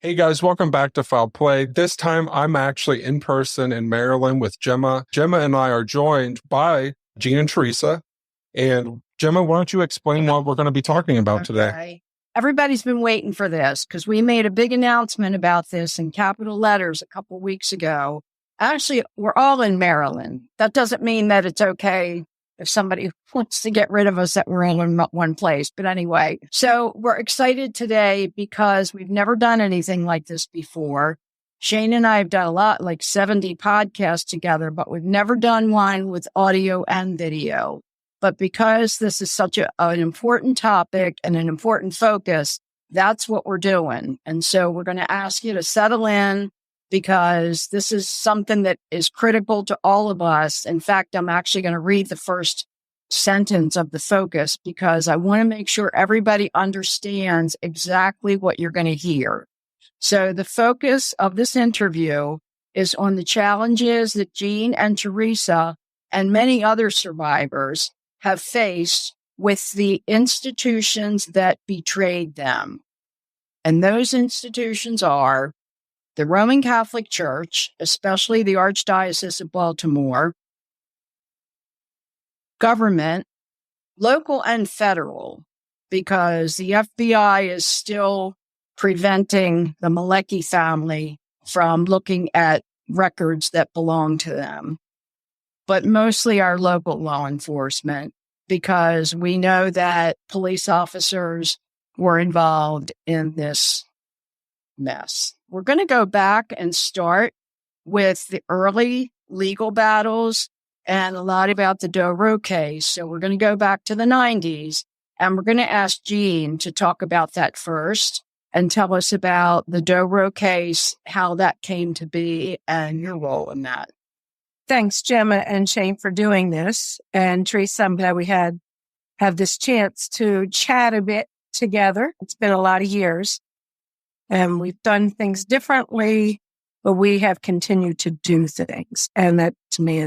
Hey guys, welcome back to Foul Play. This time I'm actually in person in Maryland with Gemma. Gemma and I are joined by Jean and Teresa. And Gemma, why don't you explain what we're going to be talking about today? Okay. Everybody's been waiting for this because we made a big announcement about this in capital letters a couple weeks ago. Actually, we're all in Maryland. That doesn't mean that it's okay if somebody wants to get rid of us that we're all in one place. But anyway, so we're excited today because we've never done anything like this before. Shane and I have done a lot, like 70 podcasts together, but we've never done one with audio and video. But because this is such an important topic and an important focus, that's what we're doing. And so we're going to ask you to settle in because this is something that is critical to all of us. In fact, I'm actually going to read the first sentence of the focus because I want to make sure everybody understands exactly what you're going to hear. So the focus of this interview is on the challenges that Jean and Teresa and many other survivors have faced with the institutions that betrayed them. And those institutions are the Roman Catholic Church, especially the Archdiocese of Baltimore, government, local and federal, because the FBI is still preventing the Malecki family from looking at records that belong to them, but mostly our local law enforcement, because we know that police officers were involved in this mess. We're going to go back and start with the early legal battles and a lot about the Doe case. So we're going to go back to the 90s, and we're going to ask Jean to talk about that first and tell us about the Doe case, how that came to be, and your role in that. Thanks, Gemma and Shane, for doing this. And Teresa, I'm glad we have this chance to chat a bit together. It's been a lot of years, and we've done things differently, but we have continued to do things. And that, to me,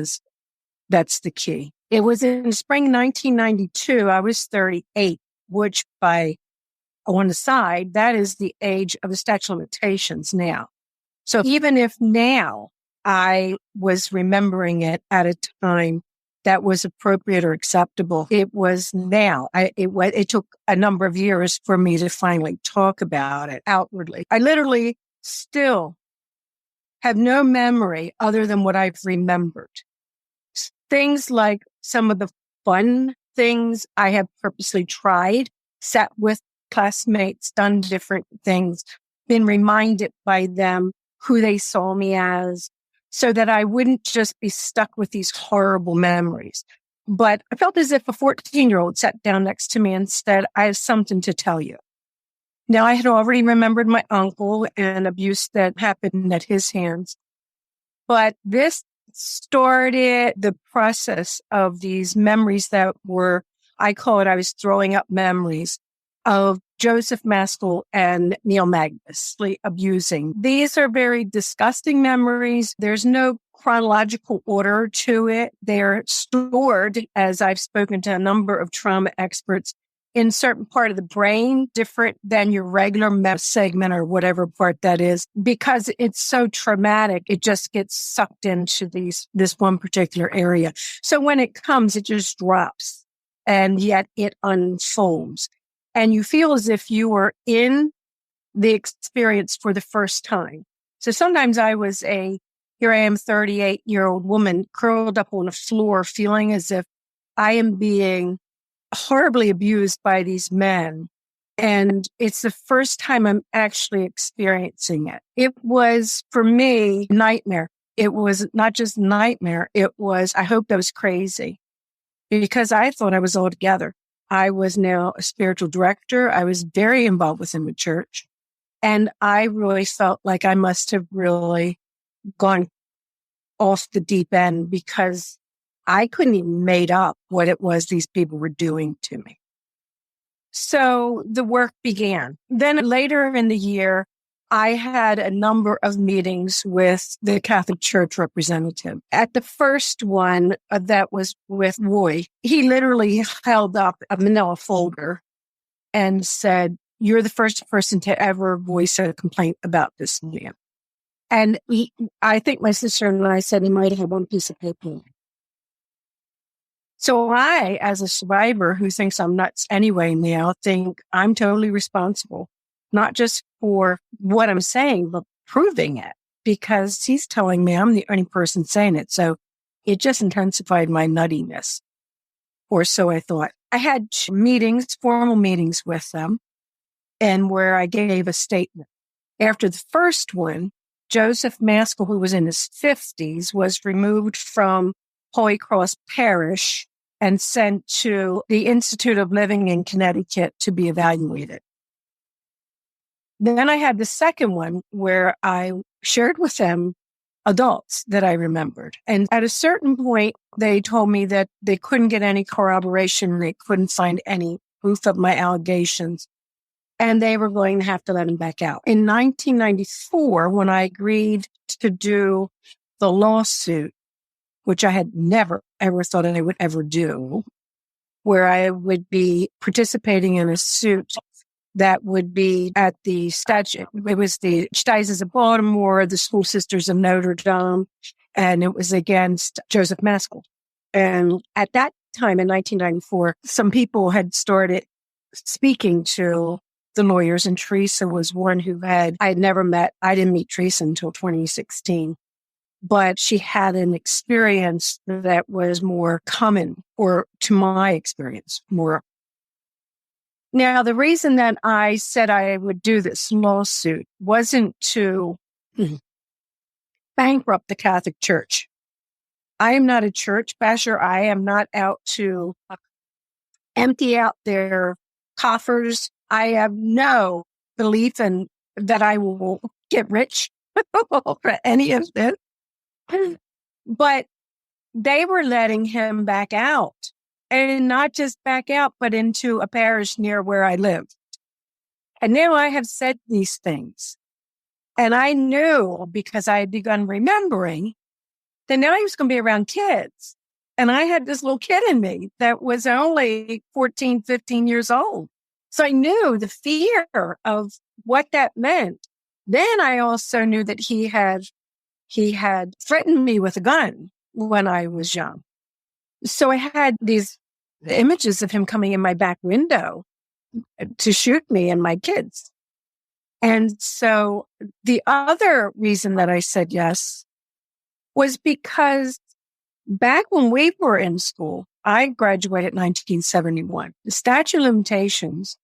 that's the key. It was in spring 1992. I was 38, which on the side, that is the age of the statute of limitations now. So even if now I was remembering it at a time that was appropriate or acceptable, it was now. It took a number of years for me to finally talk about it outwardly. I literally still have no memory other than what I've remembered. Things like some of the fun things I have purposely tried, sat with classmates, done different things, been reminded by them who they saw me as, so that I wouldn't just be stuck with these horrible memories. But I felt as if a 14-year-old sat down next to me and said, I have something to tell you. Now, I had already remembered my uncle and abuse that happened at his hands. But this started the process of these memories that were, I was throwing up memories of Joseph Maskell and Neil Magnus abusing. These are very disgusting memories. There's no chronological order to it. They're stored, as I've spoken to a number of trauma experts, in certain part of the brain, different than your regular segment or whatever part that is, because it's so traumatic. It just gets sucked into this one particular area. So when it comes, it just drops, and yet it unfolds. And you feel as if you were in the experience for the first time. So sometimes here I am, 38-year-old woman curled up on the floor, feeling as if I am being horribly abused by these men. And it's the first time I'm actually experiencing it. It was, for me, nightmare. It was not just nightmare. It was, I hoped I was crazy because I thought I was all together. I was now a spiritual director. I was very involved within the church. And I really felt like I must have really gone off the deep end because I couldn't even made up what it was these people were doing to me. So the work began. Then later in the year, I had a number of meetings with the Catholic Church representative. At the first one that was with Roy, he literally held up a manila folder and said, you're the first person to ever voice a complaint about this man. And I think my sister and I said he might have one piece of paper. So I, as a survivor who thinks I'm nuts anyway now, think I'm totally responsible, not just for what I'm saying, but proving it, because he's telling me I'm the only person saying it. So it just intensified my nuttiness. Or so I thought. I had meetings, formal meetings with them, and where I gave a statement. After the first one, Joseph Maskell, who was in his 50s, was removed from Holy Cross Parish and sent to the Institute of Living in Connecticut to be evaluated. Then I had the second one where I shared with them adults that I remembered. And at a certain point, they told me that they couldn't get any corroboration. They couldn't find any proof of my allegations. And they were going to have to let him back out. In 1994, when I agreed to do the lawsuit, which I had never, ever thought I would ever do, where I would be participating in a suit that would be at the statute. It was the Diocese of Baltimore, the School Sisters of Notre Dame, and it was against Joseph Maskell. And at that time in 1994, some people had started speaking to the lawyers, and Teresa was one who I had never met. I didn't meet Teresa until 2016, but she had an experience that was more common, or to my experience, more. Now, the reason that I said I would do this lawsuit wasn't to bankrupt the Catholic Church. I am not a church basher. I am not out to empty out their coffers. I have no belief in that I will get rich for any of this. But they were letting him back out. And not just back out, but into a parish near where I live. And now I have said these things. And I knew, because I had begun remembering, that now he was going to be around kids. And I had this little kid in me that was only 14, 15 years old. So I knew the fear of what that meant. Then I also knew that he had threatened me with a gun when I was young. So I had these images of him coming in my back window to shoot me and my kids. And so the other reason that I said yes was because back when we were in school, I graduated in 1971. The statute of limitations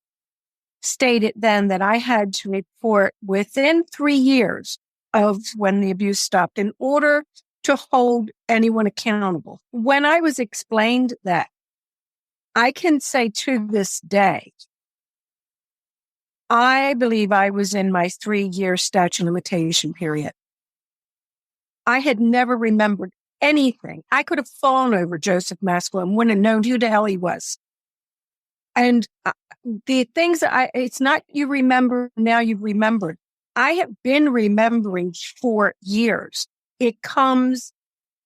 stated then that I had to report within 3 years of when the abuse stopped in order to hold anyone accountable. When I was explained that, I can say to this day, I believe I was in my 3-year statute of limitation period. I had never remembered anything. I could have fallen over Joseph Maskell and wouldn't have known who the hell he was. And the things it's not you remember, now you've remembered. I have been remembering for years. It comes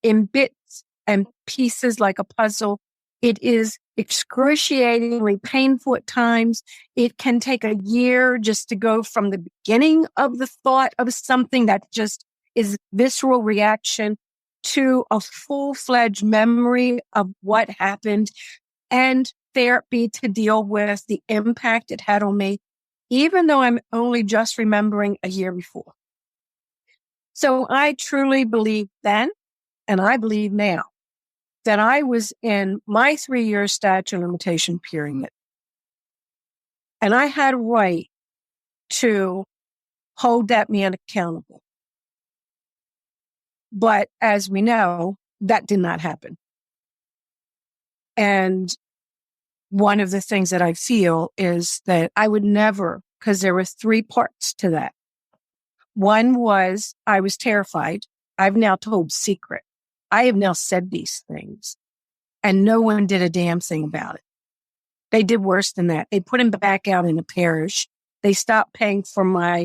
in bits and pieces like a puzzle. It is excruciatingly painful at times. It can take a year just to go from the beginning of the thought of something that just is visceral reaction to a full-fledged memory of what happened, and therapy to deal with the impact it had on me, even though I'm only just remembering a year before. So I truly believe then, and I believe now, that I was in my 3-year statute of limitation period. And I had a right to hold that man accountable. But as we know, that did not happen. And one of the things that I feel is that I would never, because there were 3 parts to that. One was I was terrified. I've now told secret. I have now said these things. And no one did a damn thing about it. They did worse than that. They put him back out in the parish. They stopped paying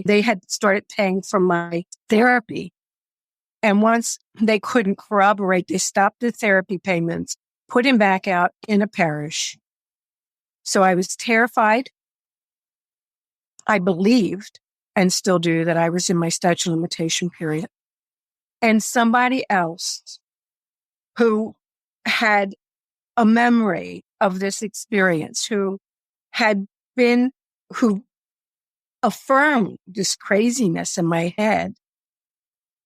they had started paying for my therapy. And once they couldn't corroborate, they stopped the therapy payments, put him back out in a parish. So I was terrified. I believed, and still do, that I was in my statute of limitation period. And somebody else who had a memory of this experience, who affirmed this craziness in my head.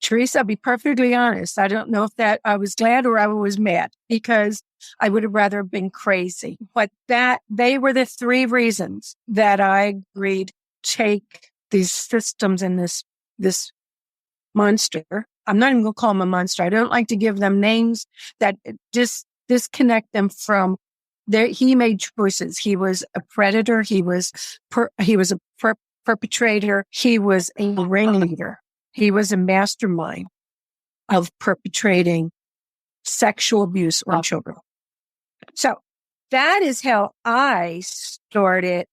Teresa, I'll be perfectly honest. I don't know if that I was glad or I was mad, because I would have rather been crazy. But they were the three reasons that I agreed to take these systems and this monster. I'm not even going to call him a monster. I don't like to give them names that just disconnect them from he made choices. He was a predator. He was a perpetrator. He was a ringleader. He was a mastermind of perpetrating sexual abuse on children. So that is how I started.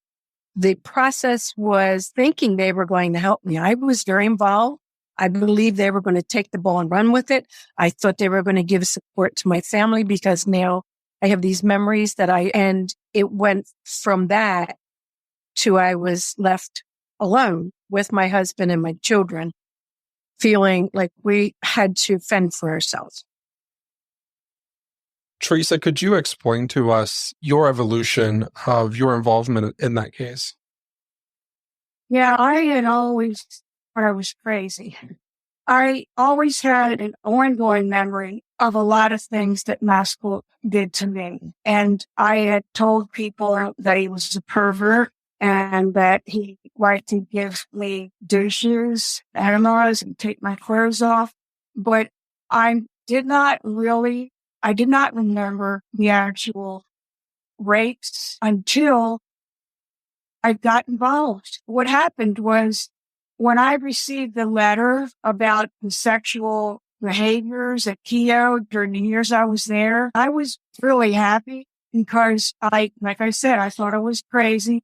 The process was thinking they were going to help me. I was very involved. I believed they were going to take the ball and run with it. I thought they were going to give support to my family, because now I have these memories and it went from that to I was left alone with my husband and my children, feeling like we had to fend for ourselves. Teresa, could you explain to us your evolution of your involvement in that case? Yeah, I had always thought I was crazy. I always had an ongoing memory of a lot of things that Maskell did to me. And I had told people that he was a pervert and that he liked to give me douches, enemas, and take my clothes off. But I did not remember the actual rapes until I got involved. What happened was, when I received the letter about the sexual behaviors at Keogh during the years I was there, I was really happy, because like I said, I thought I was crazy.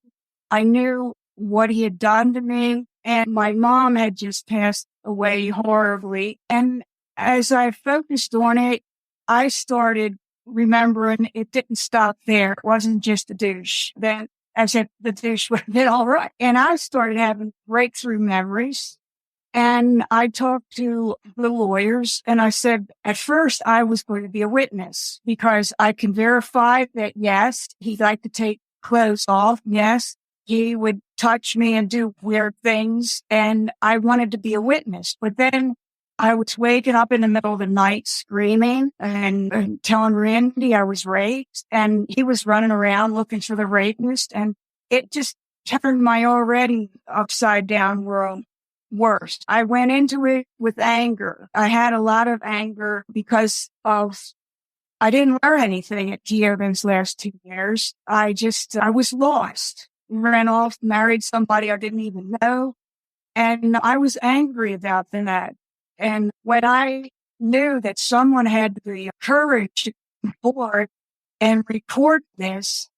I knew what he had done to me, and my mom had just passed away horribly. And as I focused on it, I started remembering it didn't stop there. It wasn't just a douche. Then as if the douche would have been all right. And I started having breakthrough memories. And I talked to the lawyers, and I said, at first I was going to be a witness, because I can verify that, yes, he'd like to take clothes off. Yes, he would touch me and do weird things. And I wanted to be a witness. But then I was waking up in the middle of the night screaming and telling Randy I was raped, and he was running around looking for the rapist, and it just turned my already upside down world worse. I went into it with anger. I had a lot of anger because I didn't learn anything at Keogh's last 2 years. I was lost. Ran off, married somebody I didn't even know, and I was angry about that. And when I knew that someone had the courage to come forward and record this,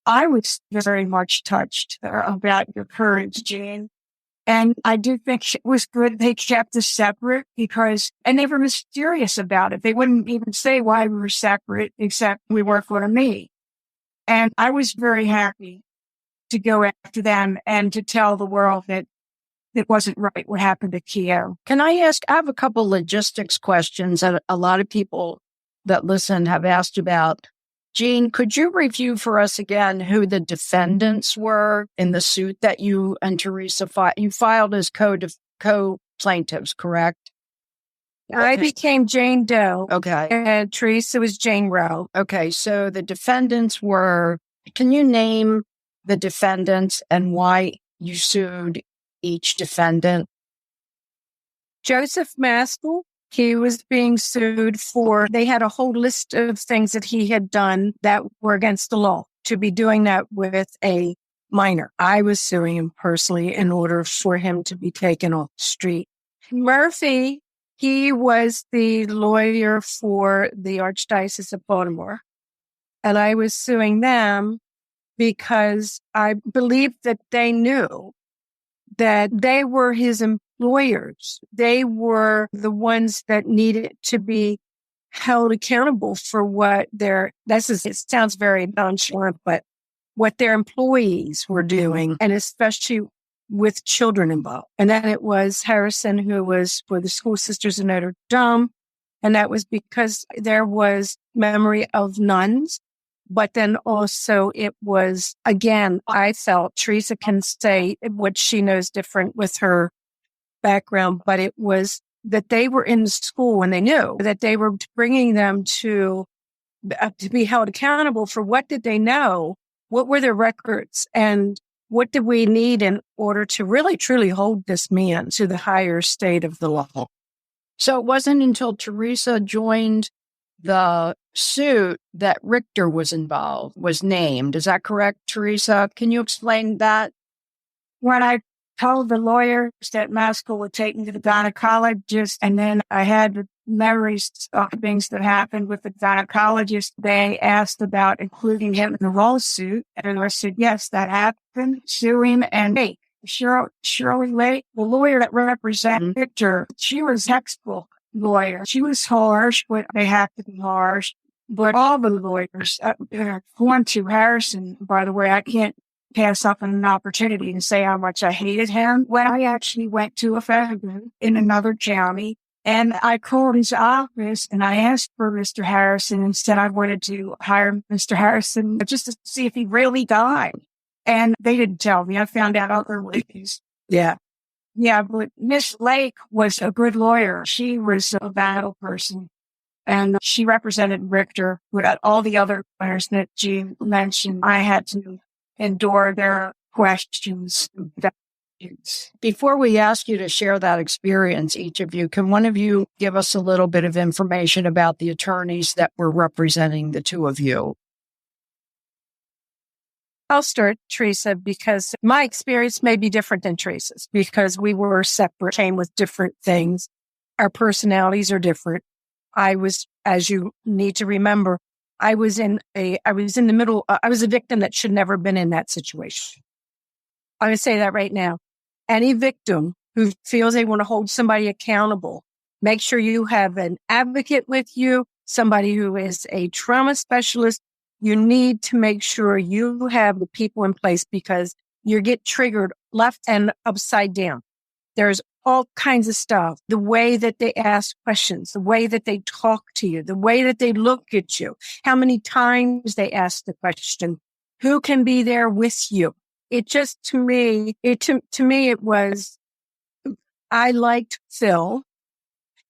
I was very much touched about your courage, Jean. And I do think it was good they kept us separate, and they were mysterious about it. They wouldn't even say why we were separate, except we weren't going to meet. And I was very happy to go after them and to tell the world that it wasn't right what happened at Keogh. Can I ask? I have a couple logistics questions that a lot of people that listen have asked about. Jean, could you review for us again who the defendants were in the suit that you and Teresa filed? You filed as co-plaintiffs, correct? I became Jane Doe. Okay. And Teresa was Jane Roe. Okay, so the defendants were, can you name the defendants and why you sued each defendant? Joseph Maskell, he was being sued they had a whole list of things that he had done that were against the law, to be doing that with a minor. I was suing him personally in order for him to be taken off the street. Murphy, he was the lawyer for the Archdiocese of Baltimore, and I was suing them because I believed that they knew that they were his employers. They were the ones that needed to be held accountable for what it sounds very nonchalant, but what their employees were doing. And especially with children involved. And then it was Harrison, who was for the School Sisters of Notre Dame. And that was because there was memory of nuns. But then also it was, again, I felt Teresa can say what she knows different with her background, but it was that they were in school and they knew that they were bringing them to be held accountable for what did they know, what were their records, and what did we need in order to really, truly hold this man to the higher state of the law. So it wasn't until Teresa joined the suit that Richter was named. Is that correct, Teresa? Can you explain that? When I told the lawyers that Maskell would take me to the gynecologist, and then I had the memories of things that happened with the gynecologist, they asked about including him in the lawsuit. And I said, yes, that happened. Sue him and me. Shirley Lake, the lawyer that represented Victor, she was textbook lawyer. She was harsh, but they have to be harsh. But all the lawyers, going to Harrison, by the way, I can't pass up an opportunity to say how much I hated him. When I actually went to a federal in another county, and I called his office and I asked for Mr. Harrison and said I wanted to hire Mr. Harrison just to see if he really died. And they didn't tell me. I found out other ways. Yeah. Yeah, but Miss Lake was a good lawyer. She was a battle person. And she represented Richter. But all the other lawyers that Jean mentioned, I had to endure their questions. Before we ask you to share that experience, each of you, can one of you give us a little bit of information about the attorneys that were representing the two of you? I'll start, Teresa, because my experience may be different than Teresa's because we were separate, came with different things. Our personalities are different. I was, as you need to remember, I was in the middle. I was a victim that should never have been in that situation. I'm going to say that right now. Any victim who feels they want to hold somebody accountable, make sure you have an advocate with you, somebody who is a trauma specialist. You need to make sure you have the people in place because you get triggered left and upside down. There's all kinds of stuff. The way that they ask questions, the way that they talk to you, the way that they look at you, how many times they ask the question, who can be there with you? It just, to me, it was, I liked Phil.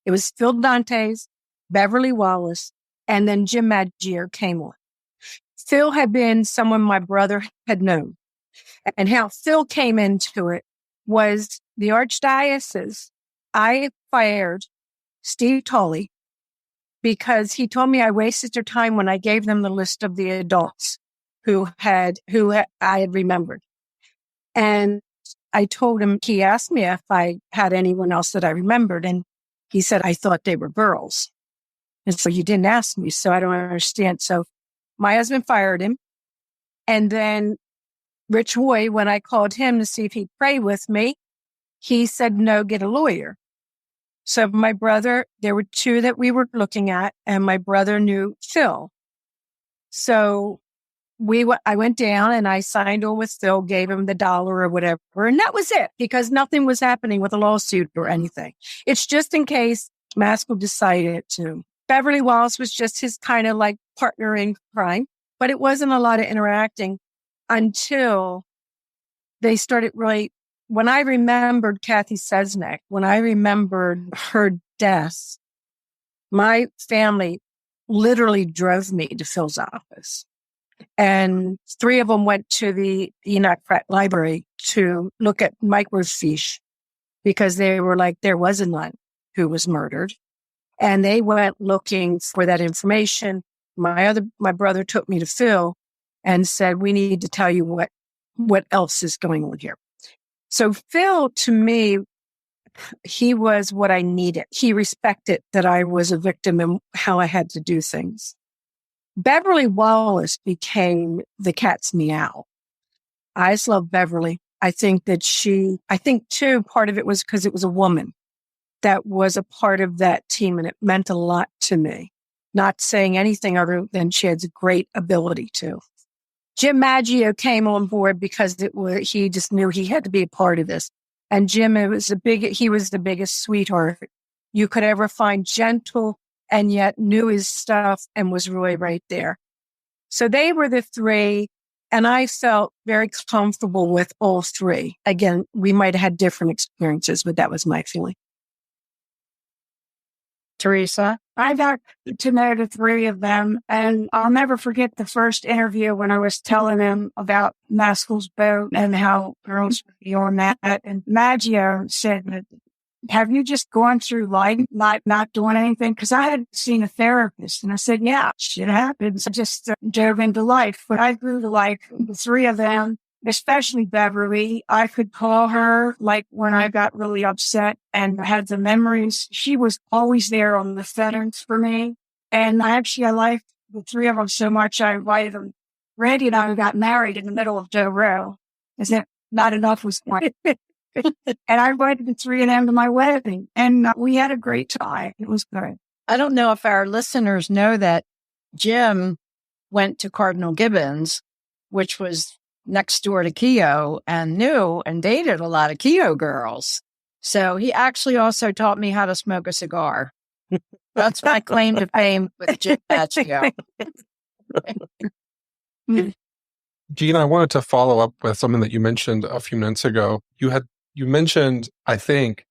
It was Phil Dantes, Beverly Wallace, and then Jim Magier came on. Phil had been someone my brother had known. And how Phil came into it was the Archdiocese. I fired Steve Tolley because he told me I wasted their time when I gave them the list of the adults who I had remembered. And I told him, he asked me if I had anyone else that I remembered. And he said, I thought they were girls. And so you didn't ask me. So I don't understand. So my husband fired him. And then Rich Hoy, when I called him to see if he'd pray with me, he said, no, get a lawyer. So my brother, there were two that we were looking at, and my brother knew Phil. So I went down and I signed on with Phil, gave him the $1 or whatever. And that was it because nothing was happening with a lawsuit or anything. It's just in case Maskell decided to. Beverly Wallace was just his kind of like partner in crime, but it wasn't a lot of interacting until they started really, when I remembered Cathy Sesnick, when I remembered her death, my family literally drove me to Phil's office. And 3 of them went to the Enoch Pratt Library to look at microfiche because they were like, there was a nun who was murdered. And they went looking for that information. My brother took me to Phil and said, we need to tell you what else is going on here. So Phil, to me, he was what I needed. He respected that I was a victim and how I had to do things. Beverly Wallace became the cat's meow. I just love Beverly. I think too, part of it was because it was a woman that was a part of that team, and it meant a lot to me. Not saying anything other than she has a great ability to. Jim Maggio came on board because he just knew he had to be a part of this. And Jim, he was the biggest sweetheart you could ever find, gentle and yet knew his stuff and was really right there. So they were the three, and I felt very comfortable with all three. Again, we might have had different experiences, but that was my feeling. Teresa? I got to know the three of them, and I'll never forget the first interview when I was telling them about Maskell's boat and how girls would be on that. And Maggio said, have you just gone through life not doing anything? Because I had seen a therapist, and I said, yeah, shit happens. I just dove into life. But I grew to like the three of them, especially Beverly. I could call her like when I got really upset and had the memories. She was always there on the phones for me. And I liked the three of them so much, I invited them. Randy and I got married in the middle of Joe Row. As if not enough was one. And I invited the three of them to my wedding, and we had a great time. It was good. I don't know if our listeners know that Jim went to Cardinal Gibbons, which was next door to Keogh, and knew and dated a lot of Keogh girls. So he actually also taught me how to smoke a cigar. That's my claim to fame with Jim Maggio. Jean, I wanted to follow up with something that you mentioned a few minutes ago. You mentioned, I think,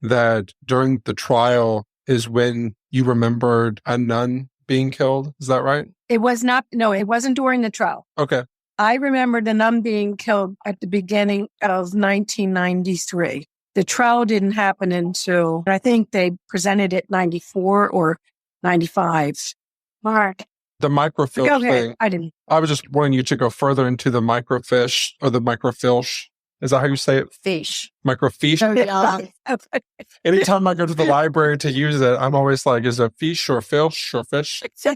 that during the trial is when you remembered a nun being killed. Is that right? It was not. No, it wasn't during the trial. Okay. I remember the nun being killed at the beginning of 1993. The trial didn't happen until, I think they presented it 94 or 95. Mark. The microfiche thing. I was just wanting you to go further into the microfiche or the microfiche. Is that how you say it? Fiche. Microfiche? Oh, yeah. Anytime I go to the library to use it, I'm always like, is it fiche or fish or fish? I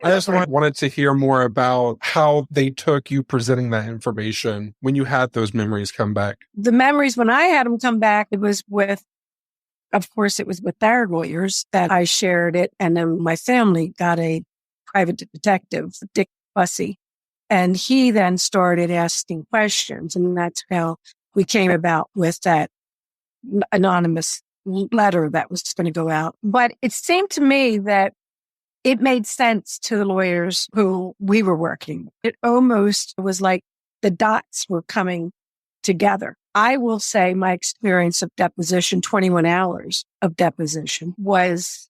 just wanted to hear more about how they took you presenting that information when you had those memories come back. The memories, when I had them come back, it was with their lawyers that I shared it. And then my family got a private detective, Dick Bussey. And he then started asking questions. And that's how we came about with that anonymous letter that was going to go out. But it seemed to me that it made sense to the lawyers who we were working. It almost was like the dots were coming together. I will say my experience of deposition, 21 hours of deposition, was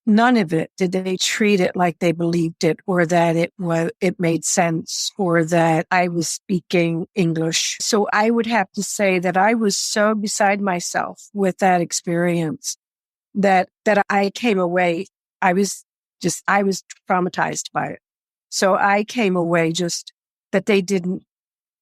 none of it did they treat it like they believed it, or that it made sense, or that I was speaking English. So I would have to say that I was so beside myself with that experience that I came away. I was traumatized by it. So I came away just that they didn't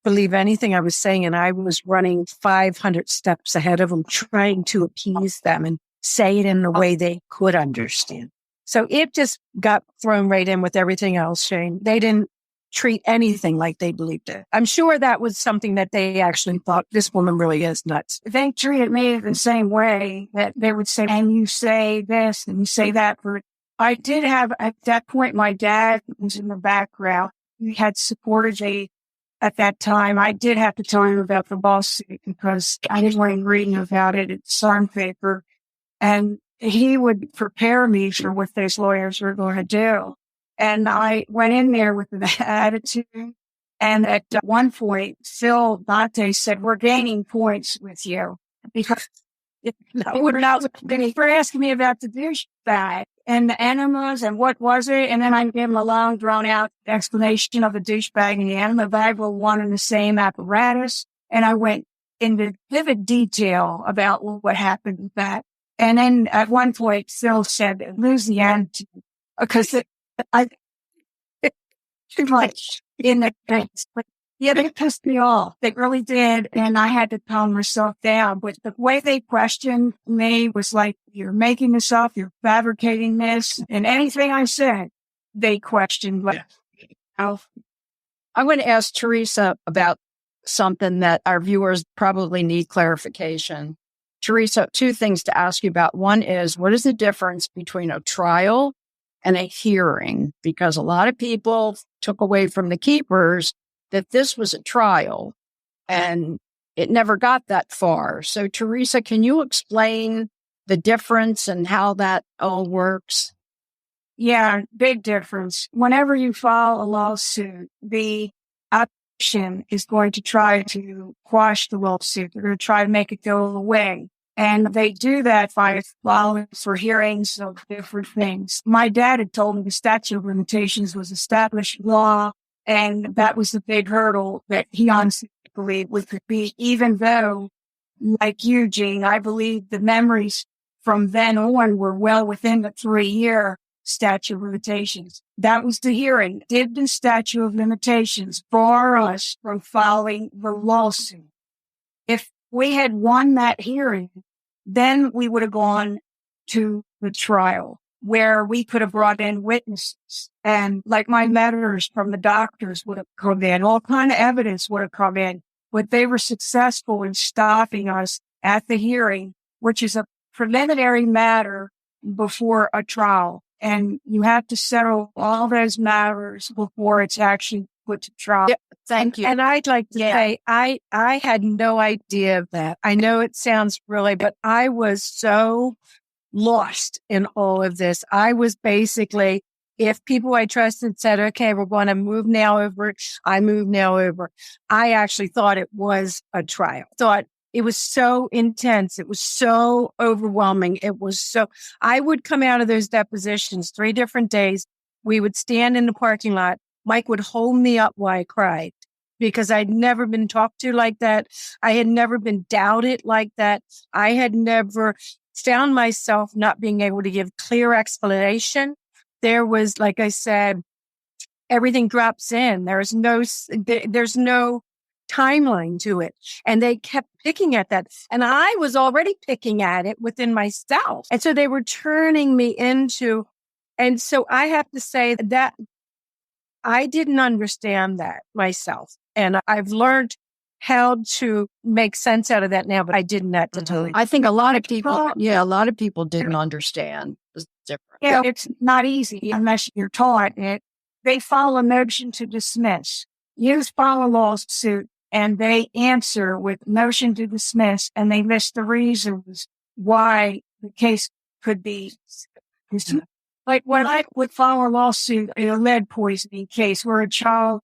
believe anything I was saying, and I was running 500 steps ahead of them, trying to appease them and say it in a way they could understand. So it just got thrown right in with everything else, Shane. They didn't treat anything like they believed it. I'm sure that was something that they actually thought, this woman really is nuts. They treated me the same way, that they would say, and you say this and you say that. I did have, at that point, my dad was in the background. He had supported me at that time. I did have to tell him about the lawsuit because I didn't want him reading about it at Sun paper. And he would prepare me for what those lawyers were going to do. And I went in there with an attitude. And at one point, Phil Dante said, we're gaining points with you because they were asking me about the douchebag and the enemas and what was it. And then I gave him a long, drawn out explanation of the douchebag and the enema bag were one and the same apparatus. And I went into vivid detail about what happened with that. And then at one point, Phil said, lose the attitude, because I too much in the face. But yeah, they pissed me off. They really did. And I had to calm myself down. But the way they questioned me was like, you're making this up, you're fabricating this. And anything I said, they questioned. Like, I'm going to ask Teresa about something that our viewers probably need clarification. Teresa, two things to ask you about. One is, what is the difference between a trial and a hearing, because a lot of people took away from the keepers that this was a trial and it never got that far. So, Teresa, can you explain the difference and how that all works? Yeah, big difference. Whenever you file a lawsuit, the opposition is going to try to quash the lawsuit. They're going to try to make it go away. And they do that by filing for hearings of different things. My dad had told me the statute of limitations was established law, and that was the big hurdle that he honestly believed we could beat, even though, like you, Jean, I believe the memories from then on were well within the 3-year statute of limitations. That was the hearing. Did the statute of limitations bar us from filing the lawsuit? If we had won that hearing, then we would have gone to the trial where we could have brought in witnesses. And like my letters from the doctors would have come in, all kind of evidence would have come in. But they were successful in stopping us at the hearing, which is a preliminary matter before a trial. And you have to settle all those matters before it's actually put to trial. Yeah, thank you. And I'd like to say, I had no idea of that. I know it sounds really, but I was so lost in all of this. I was basically, if people I trusted said, okay, we're going to move now over, I moved now over. I actually thought it was a trial. Thought it was so intense. It was so overwhelming. I would come out of those depositions 3 different days. We would stand in the parking lot. Mike would hold me up while I cried because I'd never been talked to like that. I had never been doubted like that. I had never found myself not being able to give clear explanation. There was, like I said, everything drops in. There's no timeline to it. And they kept picking at that. And I was already picking at it within myself. And so they were turning me into, and so I have to say that I didn't understand that myself. And I've learned how to make sense out of that now, but I didn't at the time. I think a lot of people didn't understand. It's different. Yeah, it's not easy unless you're taught it. They file a motion to dismiss. You file a lawsuit and they answer with motion to dismiss, and they list the reasons why the case could be dismissed. Like when I would file a lawsuit in a lead poisoning case where a child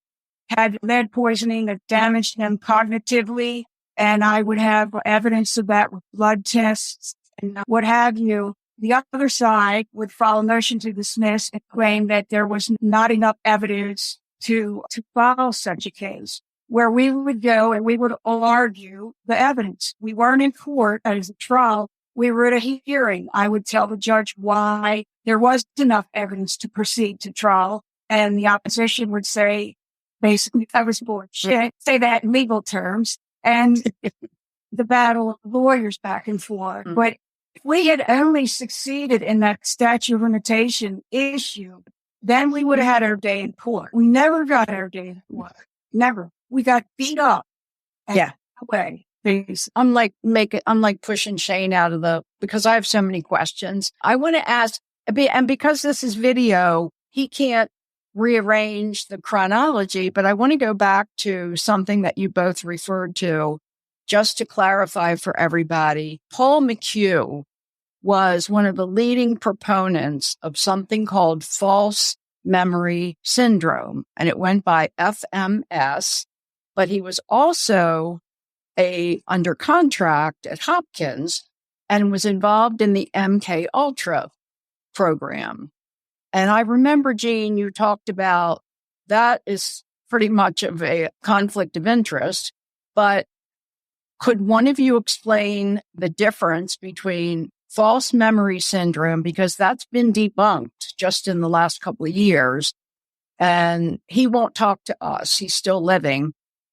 had lead poisoning that damaged them cognitively, and I would have evidence of that with blood tests and what have you. The other side would file a motion to dismiss and claim that there was not enough evidence to file such a case, where we would go and we would argue the evidence. We weren't in court as a trial. We were at a hearing. I would tell the judge why there wasn't enough evidence to proceed to trial. And the opposition would say, basically, that was bullshit. Say that in legal terms. And the battle of lawyers back and forth. Mm-hmm. But if we had only succeeded in that statute of limitation issue, then we would have had our day in court. We never got our day in court. Never. We got beat up. Yeah. Away. I'm like pushing Shane out of because I have so many questions. I want to ask, and because this is video, he can't rearrange the chronology, but I want to go back to something that you both referred to just to clarify for everybody. Paul McHugh was one of the leading proponents of something called false memory syndrome, and it went by FMS, but he was also under contract at Hopkins and was involved in the MK Ultra program. And I remember, Jean, you talked about that is pretty much of a conflict of interest, but could one of you explain the difference between false memory syndrome, because that's been debunked just in the last couple of years, and he won't talk to us, he's still living,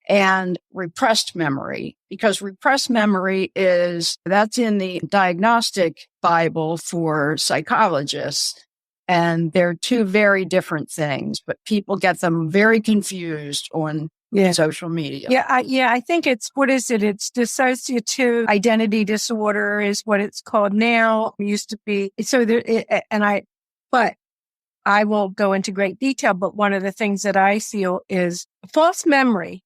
and repressed memory, because repressed memory that's in the diagnostic Bible for psychologists. And they're 2 very different things, but people get them very confused on social media. I think it's, what is it? It's dissociative identity disorder is what it's called now. It used to be. So but I won't go into great detail, but one of the things that I feel is false memory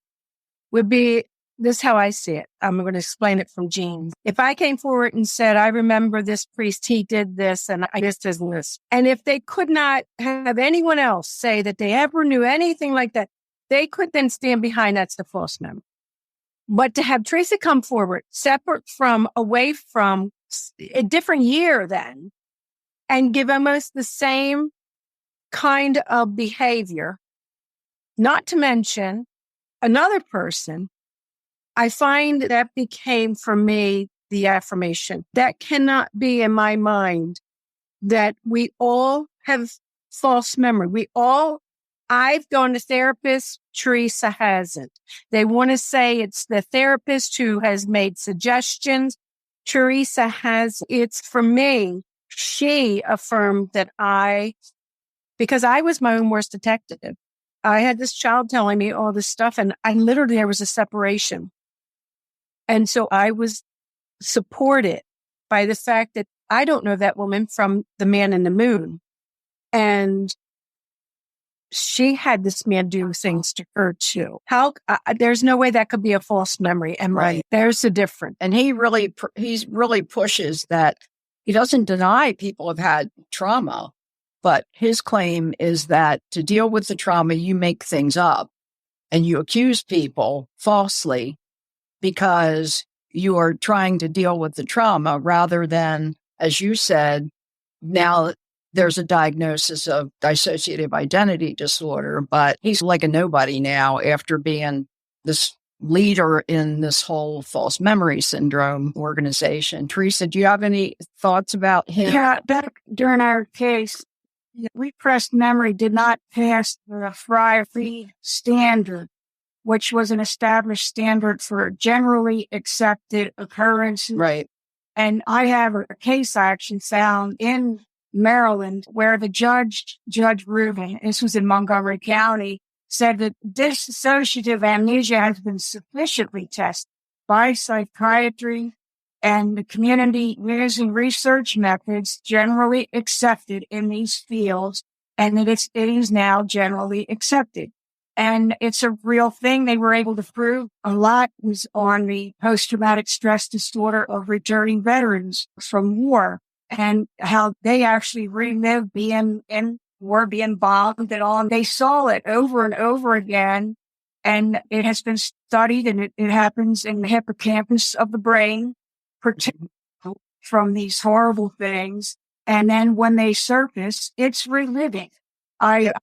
would be this is how I see it. I'm going to explain it from Jean. If I came forward and said, I remember this priest, he did this and this is this. And if they could not have anyone else say that they ever knew anything like that, they could then stand behind that's the false memory. But to have Teresa come forward, separate from, away from a different year then, and give almost the same kind of behavior, not to mention another person, I find that became for me the affirmation. That cannot be in my mind that we all have false memory. I've gone to therapists, Teresa hasn't. They want to say it's the therapist who has made suggestions. Teresa has, it's for me, she affirmed that because I was my own worst detective. I had this child telling me all this stuff and there was a separation. And so I was supported by the fact that I don't know that woman from the man in the moon. And she had this man do things to her too. There's no way that could be a false memory. And right, there's the difference. And he really pushes that. He doesn't deny people have had trauma, but his claim is that to deal with the trauma, you make things up and you accuse people falsely because you are trying to deal with the trauma rather than, as you said, now there's a diagnosis of dissociative identity disorder, but he's like a nobody now after being this leader in this whole false memory syndrome organization. Teresa, do you have any thoughts about him? Yeah, back during our case, repressed memory did not pass the Friar-Reed standard, which was an established standard for generally accepted occurrences. Right. And I have a case I actually found in Maryland where the Judge Rubin, this was in Montgomery County, said that dissociative amnesia has been sufficiently tested by psychiatry and the community using research methods generally accepted in these fields, and that it is now generally accepted. And it's a real thing. They were able to prove a lot was on the post-traumatic stress disorder of returning veterans from war and how they actually relived being in war, being bombed and all. They saw it over and over again. And it has been studied and it happens in the hippocampus of the brain, protected from these horrible things. And then when they surface, it's reliving. I had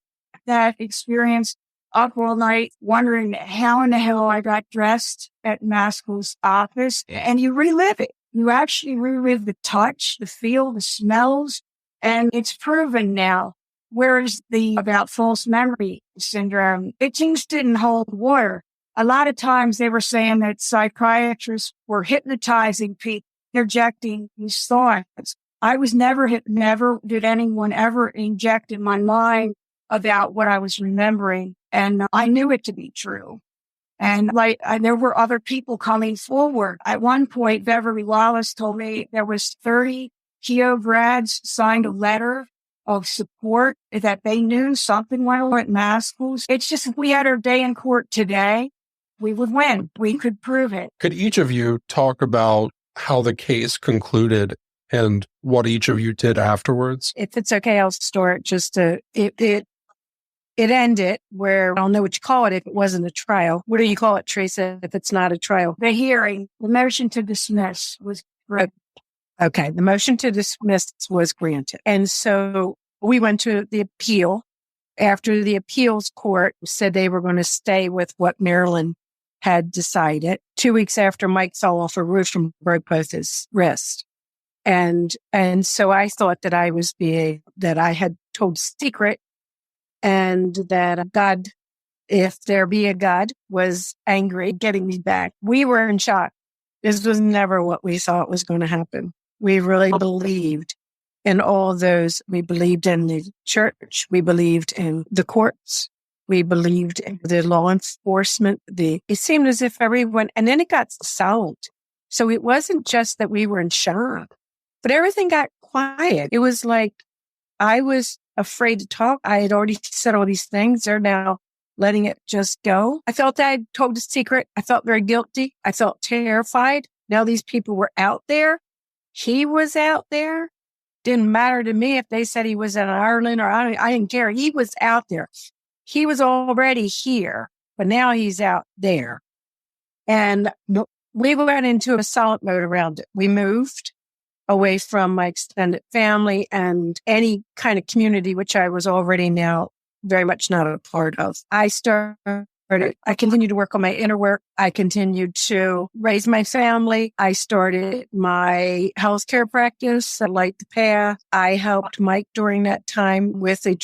that experience up all night wondering how in the hell I got dressed at Maskell's office, and you relive it. You actually relive the touch, the feel, the smells, and it's proven now. Whereas about false memory syndrome, it just didn't hold water. A lot of times they were saying that psychiatrists were hypnotizing people, injecting these thoughts. I was never did anyone ever inject in my mind about what I was remembering. And I knew it to be true. And there were other people coming forward. At one point, Beverly Wallace told me there was 30 Keogh grads signed a letter of support that they knew something went on at Maskell's. It's just, if we had our day in court today, we would win. We could prove it. Could each of you talk about how the case concluded and what each of you did afterwards? If it's okay, I'll start it ended where, I don't know what you call it if it wasn't a trial. What do you call it, Teresa, if it's not a trial? The hearing, the motion to dismiss was granted. Okay, the motion to dismiss was granted. And so we went to the appeal. After the appeals court said they were going to stay with what Maryland had decided. 2 weeks after, Mike fell off a roof and broke both his wrists. And so I thought that that I had told secret, and that God, if there be a God, was angry getting me back. We were in shock. This was never what we thought was going to happen. We really believed in all those. We believed in the church. We believed in the courts. We believed in the law enforcement. It seemed as if everyone, and then it got solved. So it wasn't just that we were in shock, but everything got quiet. It was like I was afraid to talk. I had already said all these things. They're now letting it just go. I felt I had told a secret. I felt very guilty. I felt terrified. Now these people were out there. He was out there. Didn't matter to me if they said he was in Ireland or I didn't care. He was out there. He was already here, but now he's out there. And we went into a silent mode around it. We moved away from my extended family and any kind of community, which I was already now very much not a part of. I continued to work on my inner work. I continued to raise my family. I started my healthcare practice, Light the Path. I helped Mike during that time with a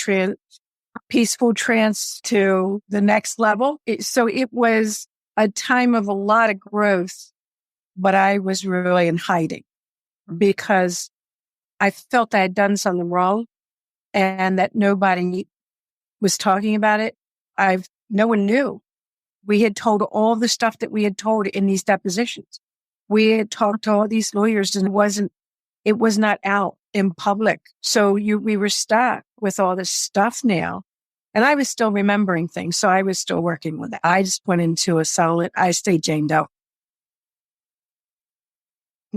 peaceful trance to the next level. So it was a time of a lot of growth, but I was really in hiding because I felt I had done something wrong and that nobody was talking about it. No one knew. We had told all the stuff that we had told in these depositions. We had talked to all these lawyers and it was not out in public. So we were stuck with all this stuff now. And I was still remembering things. So I was still working with it. I just went into I stayed chained out.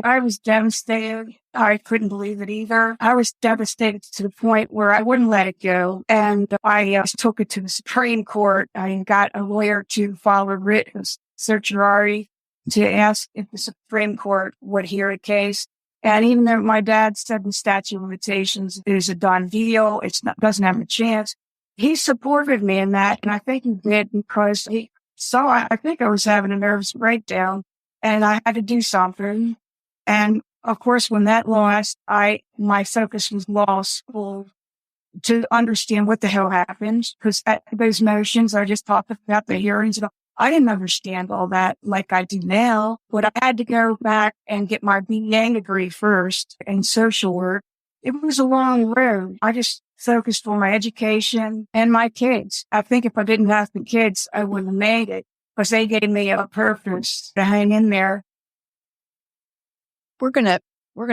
I was devastated. I couldn't believe it either. I was devastated to the point where I wouldn't let it go. And I took it to the Supreme Court. I got a lawyer to file a writ of certiorari to ask if the Supreme Court would hear a case. And even though my dad said the statute of limitations is a done deal, doesn't have a chance, he supported me in that. And I think he did because he saw, I think I was having a nervous breakdown and I had to do something. And of course, when that lost, my focus was law school to understand what the hell happened. Because those motions, I just talked about the hearings. I didn't understand all that like I do now, but I had to go back and get my BA degree first in social work. It was a long road. I just focused on my education and my kids. I think if I didn't have the kids, I wouldn't have made it because they gave me a purpose to hang in there. We're going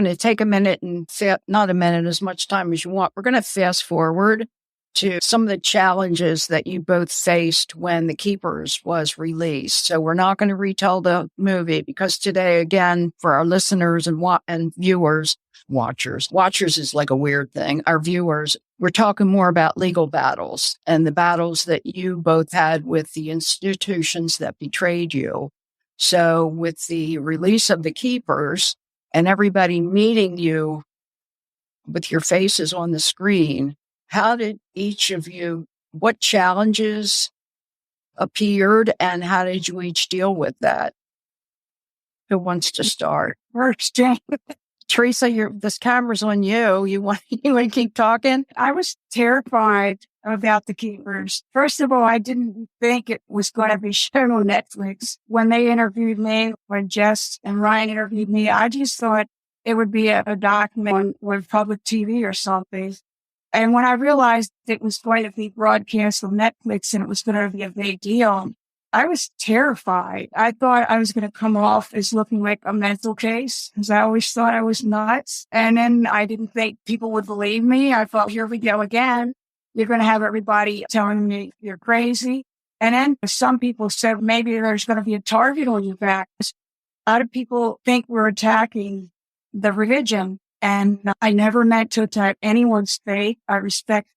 to take a minute and not a minute, as much time as you want. We're going to fast forward to some of the challenges that you both faced when The Keepers was released. So we're not going to retell the movie because today, again, for our listeners and viewers, watchers is like a weird thing. Our viewers, we're talking more about legal battles and the battles that you both had with the institutions that betrayed you. So with the release of The Keepers and everybody meeting you with your faces on the screen, how did each of you, what challenges appeared and how did you each deal with that? Who wants to start? First, Jane. Teresa, this camera's on you. You want to keep talking? I was terrified about The Keepers. First of all, I didn't think it was going to be shown on Netflix. When they interviewed me, when Jess and Ryan interviewed me, I just thought it would be a document on public TV or something. And when I realized it was going to be broadcast on Netflix and it was going to be a big deal, I was terrified. I thought I was going to come off as looking like a mental case because I always thought I was nuts. And then I didn't think people would believe me. I thought, here we go again. You're going to have everybody telling me you're crazy. And then some people said maybe there's going to be a target on your back. A lot of people think we're attacking the religion. And I never meant to attack anyone's faith. I respect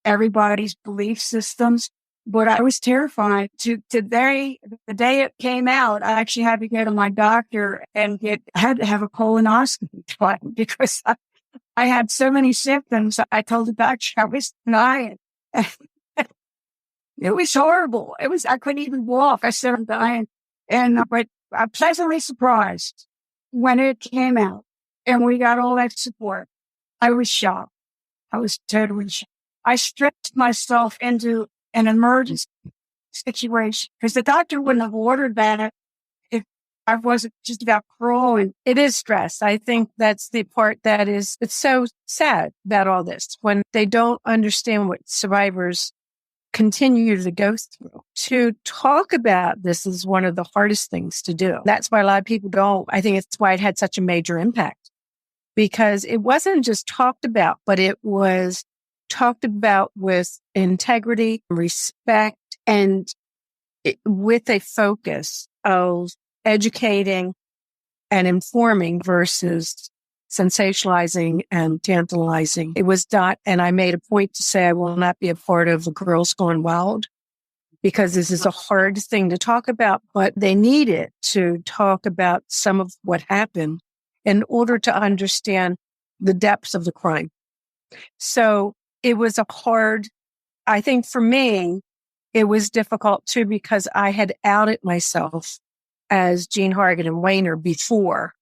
everybody's belief systems. But I was terrified. The day it came out, I actually had to go to my doctor and had to have a colonoscopy because I had so many symptoms. I told the doctor I was dying. It was horrible. I couldn't even walk. I said I'm dying. But I'm pleasantly surprised when it came out and we got all that support. I was shocked. I was totally shocked. I stretched myself into an emergency situation because the doctor wouldn't have ordered that if I wasn't just about crawling. It is stress. I think that's the part it's so sad about all this when they don't understand what survivors continue to go through. To talk about this is one of the hardest things to do. That's why a lot of people don't. I think it's why it had such a major impact because it wasn't just talked about, but it was talked about with integrity, respect, and with a focus of educating and informing versus sensationalizing and tantalizing. It was not, and I made a point to say I will not be a part of the Girls Gone Wild because this is a hard thing to talk about, but they needed to talk about some of what happened in order to understand the depths of the crime. So it was I think for me, it was difficult too because I had outed myself as Jean Hargan and Wayner before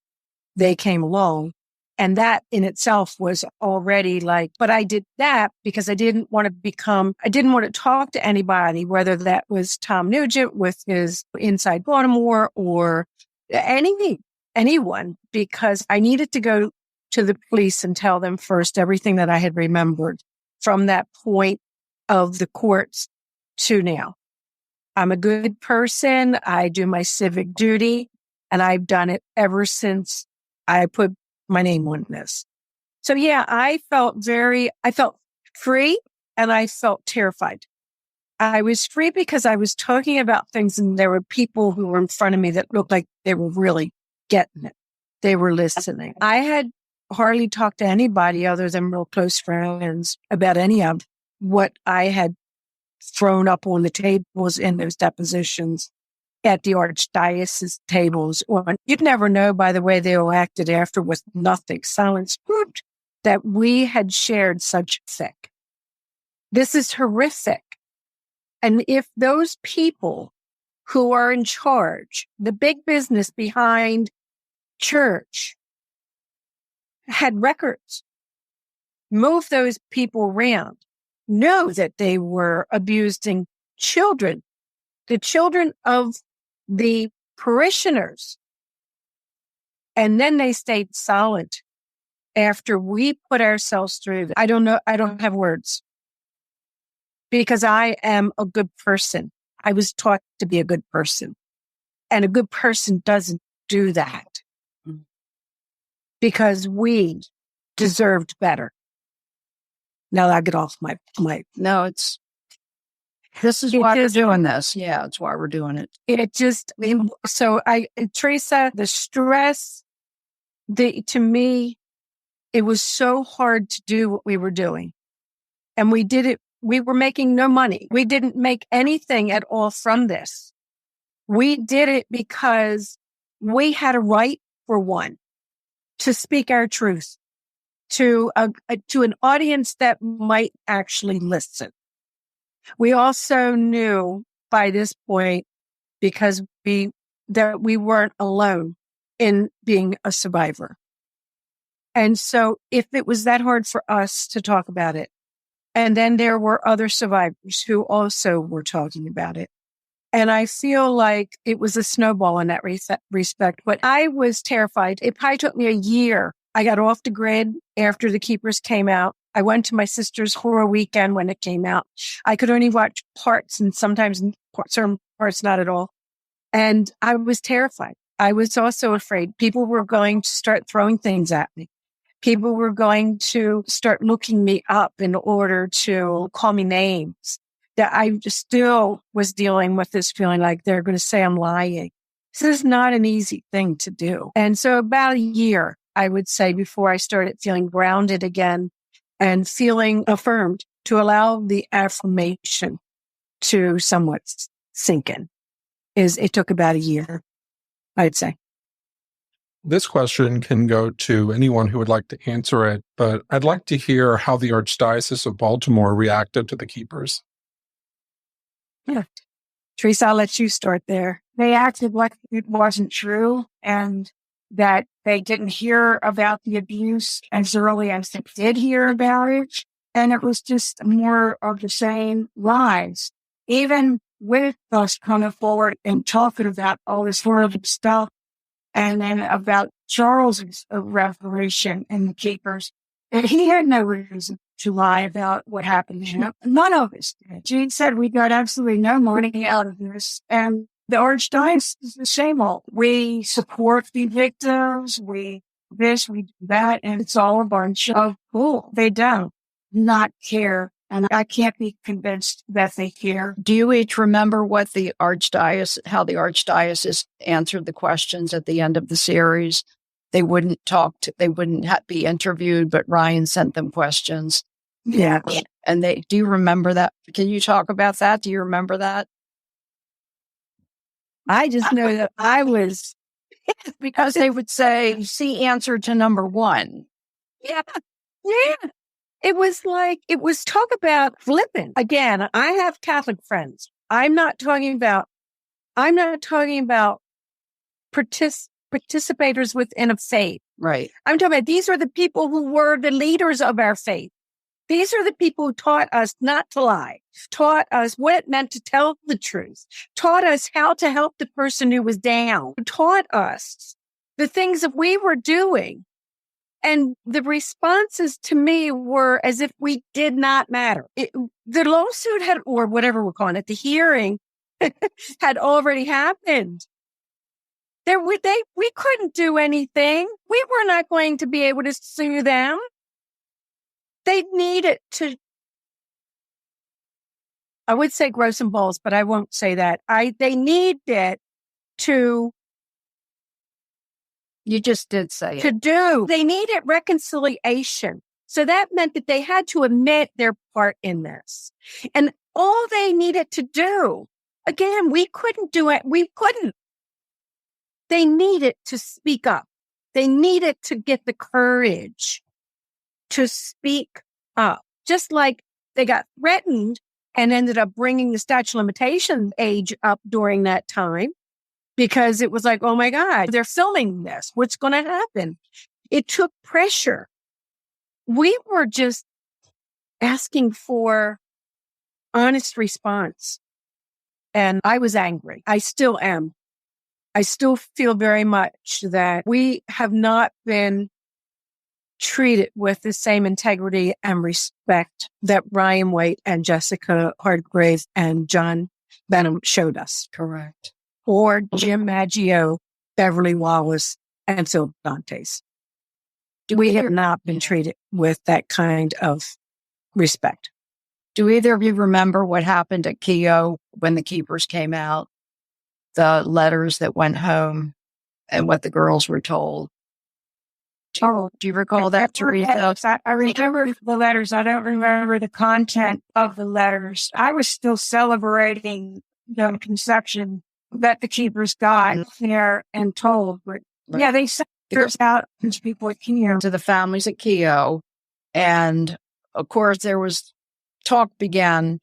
they came along. And that in itself was already but I did that because I didn't want to talk to anybody, whether that was Tom Nugent with his Inside Baltimore or anyone, because I needed to go to the police and tell them first everything that I had remembered from that point of the courts to now. I'm a good person. I do my civic duty, and I've done it ever since I put my name on this. So yeah, I felt free and I felt terrified. I was free because I was talking about things and there were people who were in front of me that looked like they were really getting it. They were listening. I had hardly talked to anybody other than real close friends about any of what I had thrown up on the tables in those depositions at the archdiocese tables. You'd never know by the way they all acted after with nothing. Silence proved that we had shared such thick. This is horrific. And if those people who are in charge, the big business behind church, had records, move those people around, know that they were abusing children, the children of the parishioners. And then they stayed silent after we put ourselves through. I don't know. I don't have words because I am a good person. I was taught to be a good person, and a good person doesn't do that because we deserved better. Now I get off my. No, this is why we're doing this. Yeah, it's why we're doing it. Teresa, the stress, to me, it was so hard to do what we were doing. And we did it. We were making no money. We didn't make anything at all from this. We did it because we had a right, for one, to speak our truth to an audience that might actually listen. We also knew by this point, because that we weren't alone in being a survivor. And so if it was that hard for us to talk about it, and then there were other survivors who also were talking about it. And I feel like it was a snowball in that respect, but I was terrified. It probably took me a year. I got off the grid after The Keepers came out. I went to my sister's horror weekend when it came out. I could only watch parts and sometimes certain parts not at all. And I was terrified. I was also afraid people were going to start throwing things at me. People were going to start looking me up in order to call me names. That I just still was dealing with this feeling like they're going to say I'm lying. This is not an easy thing to do. And so about a year, I would say, before I started feeling grounded again and feeling affirmed, to allow the affirmation to somewhat sink in. It took about a year, I'd say. This question can go to anyone who would like to answer it, but I'd like to hear how the Archdiocese of Baltimore reacted to The Keepers. Yeah. Teresa, I'll let you start there. They acted like it wasn't true and that they didn't hear about the abuse as early as they did hear about it. And it was just more of the same lies. Even with us coming forward and talking about all this horrible stuff, and then about Charles's reparation and The Keepers, and he had no reason to lie about what happened to him. None of us did. Jean said we got absolutely no money out of this. And the Archdiocese is the same old. We support the victims. We do that. And it's all a bunch of bull. They don't. not care. And I can't be convinced that they care. Do you each remember what how the archdiocese answered the questions at the end of the series? They wouldn't be interviewed, but Ryan sent them questions. Yeah. And do you remember that? Can you talk about that? Do you remember that? I just know that I was, because they would say, see answer to number 1. yeah. It was talk about flipping. Again, I have Catholic friends. I'm not talking about participators within a faith. Right. I'm talking about these are the people who were the leaders of our faith. These are the people who taught us not to lie, taught us what it meant to tell the truth, taught us how to help the person who was down, taught us the things that we were doing. And the responses to me were as if we did not matter. The lawsuit or whatever we're calling it, the hearing had already happened. We couldn't do anything. We were not going to be able to sue them. They needed to, I would say grow some balls, but I won't say that. They needed to. You just did say to it. They needed reconciliation. So that meant that they had to admit their part in this. And all they needed to do, again, we couldn't do it. We couldn't. They needed to speak up. They needed to get the courage to speak up. Just like they got threatened and ended up bringing the statute of limitation age up during that time. Because it was like, oh my God, they're filming this. What's going to happen? It took pressure. We were just asking for honest response. And I was angry. I still am. I still feel very much that we have not been treated with the same integrity and respect that Ryan Waite and Jessica Hargrave and John Benham showed us. Correct. Or Jim Maggio, Beverly Wallace, and Phil Dantes. We have not been treated with that kind of respect. Do either of you remember what happened at Keogh when the keepers came out? The letters that went home and what the girls were told? Do you recall that, Teresa? I remember the letters. I don't remember the content of the letters. I was still celebrating the conception that the keepers got there and told. But yeah, they sent letters out to people at Keogh. To the families at Keogh. And of course, there was talk began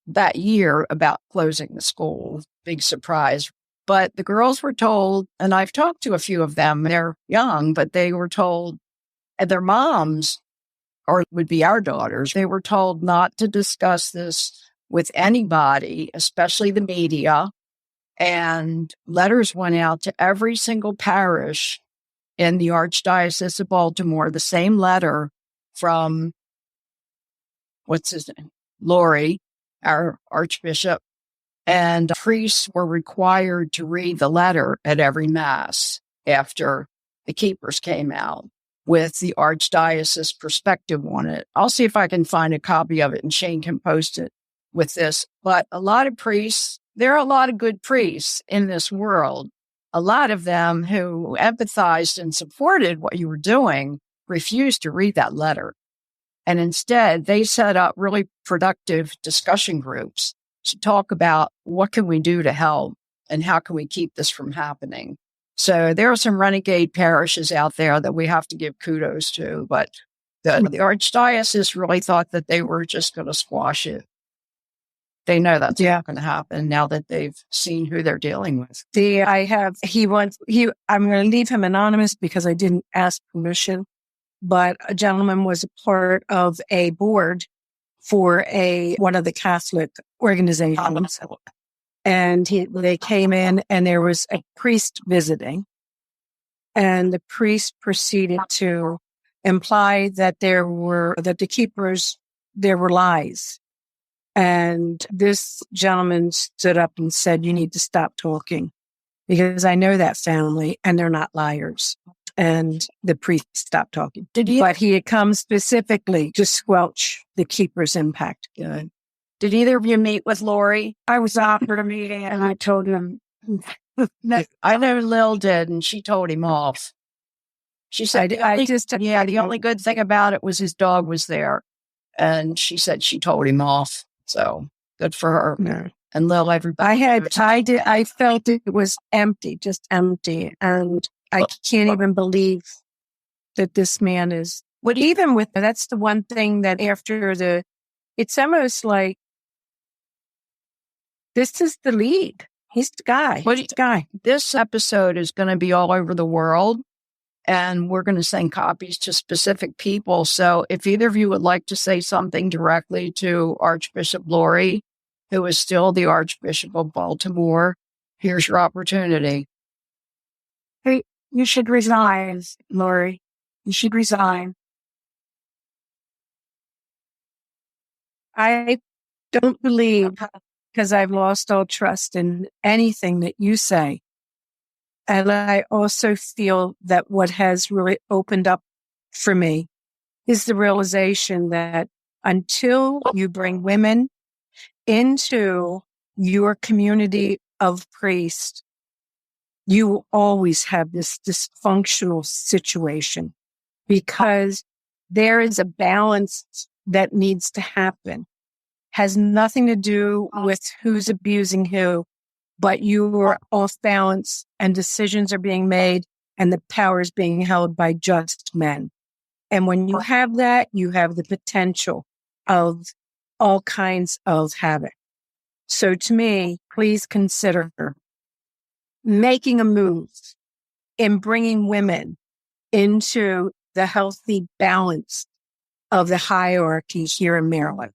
that year about closing the school. Big surprise. But the girls were told, and I've talked to a few of them, they're young, but they were told, and their moms, or it would be our daughters, they were told not to discuss this with anybody, especially the media. And letters went out to every single parish in the Archdiocese of Baltimore, the same letter from, what's his name? Laurie, our Archbishop. And priests were required to read the letter at every Mass after the keepers came out with the Archdiocese perspective on it. I'll see if I can find a copy of it and Shane can post it with this. But a lot of priests, there are a lot of good priests in this world. A lot of them who empathized and supported what you were doing refused to read that letter. And instead, they set up really productive discussion groups to talk about what can we do to help and how can we keep this from happening. So there are some renegade parishes out there that we have to give kudos to, but the Archdiocese really thought that they were just going to squash it. They know that's not going to happen now that they've seen who they're dealing with. I'm going to leave him anonymous because I didn't ask permission, but a gentleman was a part of a board for one of the Catholic organizations. And they came in and there was a priest visiting, and the priest proceeded to imply that the keepers, there were lies. And this gentleman stood up and said, you need to stop talking because I know that family and they're not liars. and the priest stopped talking. Did But he had come specifically to squelch the keeper's impact. Good. Did either of you meet with Lori? I was offered a meeting and I told him. I know Lil did, and she told him off. She said, the only good thing about it was his dog was there. And she said she told him off. So good for her. No. And Lil, everybody. I felt it was empty, just empty. And I can't even believe that this man is, that's the one thing that it's almost like, this is the lead. He's the guy. This episode is going to be all over the world, and we're going to send copies to specific people. So if either of you would like to say something directly to Archbishop Lori, who is still the Archbishop of Baltimore, here's your opportunity. Hey, you should resign, Lori. You should resign. I don't believe, because I've lost all trust in anything that you say. And I also feel that what has really opened up for me is the realization that until you bring women into your community of priests, you will always have this dysfunctional situation, because there is a balance that needs to happen. Has nothing to do with who's abusing who, but you are off balance and decisions are being made and the power is being held by just men. And when you have that, you have the potential of all kinds of havoc. So to me, please consider making a move in bringing women into the healthy balance of the hierarchy here in Maryland.